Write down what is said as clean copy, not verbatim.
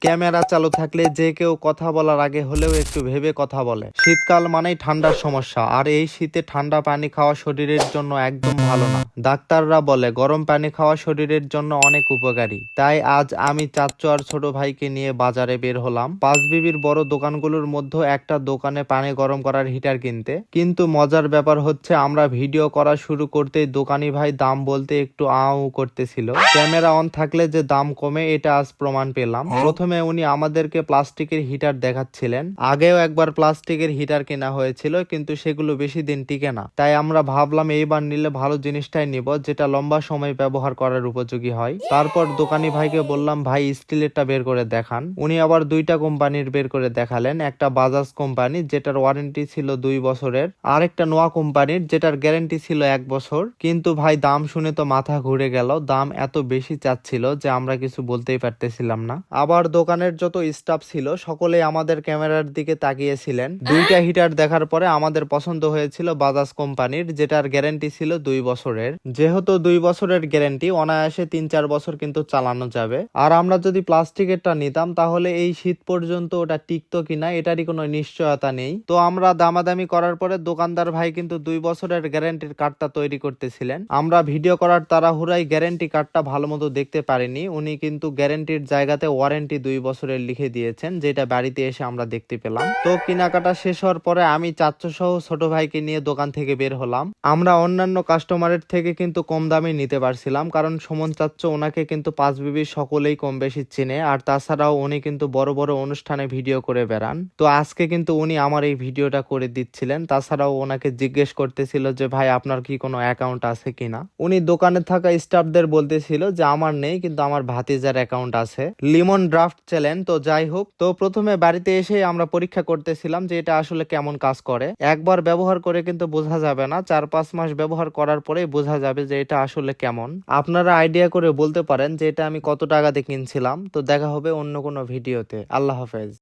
Camera চালু থাকলে যে কেউ কথা বলার আগে হলেও একটু ভেবে কথা বলে। শীতকাল মানেই ঠান্ডার সমস্যা, আর এই শীতে ঠান্ডা পানি খাওয়া শরীরের জন্য একদম ভালো না। ডাক্তাররা বলে গরম পানি খাওয়া শরীরের জন্য অনেক উপকারী। তাই আজ আমি চাচ্চু আর ছোট ভাইকে নিয়ে বাজারে বের হলাম পাঁচবিবির বড় দোকানগুলোর মধ্যে একটা দোকানে পানি গরম করার হিটার কিনতে। কিন্তু মজার ব্যাপার হচ্ছে আমরা ভিডিও করা শুরু করতেই দোকানি ভাই দাম বলতে একটু আউ করতেছিল। ক্যামেরা অন থাকলে যে দাম কমে এটা আজ প্রমাণ পেলাম। প্রথমে উনি আমাদেরকে প্লাস্টিকের হিটার দেখাচ্ছিলেন। আগেও একবার প্লাস্টিকের হিটার কেনা হয়েছিল, কিন্তু সেগুলো বেশি দিন টিকে না। তাই আমরা ভাবলাম এইবার নিলে ভালো জিনিসটাই নিব, যেটা লম্বা সময় ব্যবহার করার উপযোগী হয়। তারপর দোকানি ভাইকে বললাম, ভাই স্টিলেরটা বের করে দেখান। উনি আবার দুইটা কোম্পানির বের করে দেখালেন। একটা বাজাজ কোম্পানি যেটার ওয়ারেন্টি ছিল 2 বছরের, আর একটা নোয়া কোম্পানির যেটার গ্যারেন্টি ছিল 1 বছর। কিন্তু ভাই দাম শুনে তো মাথা ঘুরে গেল। দাম এত বেশি চাচ্ছিল যে আমরা কিছু বলতেই পারতেছিলাম না। আবার দোকানের যত স্টাফ ছিল সকলেই আমাদের ক্যামেরার দিকে তাকিয়েছিলেন। দুইটা হিটার দেখার পরে আমাদের পছন্দ হয়েছিল বাজাজ কোম্পানির, যেটার গ্যারেন্টি ছিল 2 বছরের। যেহেতু 2 বছরের গ্যারেন্টি, অনায়াসে 3-4 বছর কিন্তু চালানো যাবে। আর আমরা যদি প্লাস্টিকেরটা নিতাম তাহলে এই শীত পর্যন্ত ওটা টিকতো কিনা এটারই কোনো নিশ্চয়তা নেই। তো আমরা দামাদামি করার পরে দোকানদার ভাই কিন্তু 2 বছরের গ্যারেন্টির কার্ডটা তৈরি করতেছিলেন। আমরা ভিডিও করার তাড়াহুড়ায় গ্যারেন্টি কার্ডটা ভালো মতো দেখতে পারিনি। উনি কিন্তু গ্যারেন্টির জায়গাতে ওয়ারেন্টি 2 বছরের লিখে দিয়েছেন, যেটা বাড়িতে এসে আমরা দেখতে পেলাম। তো কেনাকাটা শেষ হওয়ার পরে আমি চাচ্চু সহ ছোট ভাইকে নিয়ে দোকান থেকে বের হলাম। আমরা অন্যান্য কাস্টমারের থেকে কিন্তু কম দামে নিতে পারছিলাম, কারণ সুমন চাচ্চু ওনাকে কিন্তু পাঁচবিবির সকলেই কম বেশি চেনে। আর তাছাড়াও উনি কিন্তু বড় বড় অনুষ্ঠানে ভিডিও করে বেড়ান। তো আজকে কিন্তু উনি আমার এই ভিডিওটা করে দিচ্ছিলেন। তাছাড়াও ওনাকে জিজ্ঞেস করতেছিল যে ভাই আপনার কি কোনো অ্যাকাউন্ট আছে কিনা। উনি দোকানে থাকা স্টাফদের বলতেছিল যে আমার নেই, কিন্তু আমার ভাতিজার অ্যাকাউন্ট আছে। Limon draft challenge. তো যাই হোক, তো প্রথমে বাড়িতে এসে আমরা পরীক্ষা করতেছিলাম যে এটা আসলে কেমন কাজ করে। একবার ব্যবহার করে কিন্তু বোঝা যাবে না, 4-5 মাস ব্যবহার করার পরেই বোঝা যাবে যে এটা আসলে কেমন। আপনারা আইডিয়া করে বলতে পারেন যে এটা আমি কত টাকা দিয়ে কিনছিলাম। তো দেখা হবে অন্য কোনো ভিডিওতে। আল্লাহ হাফেজ।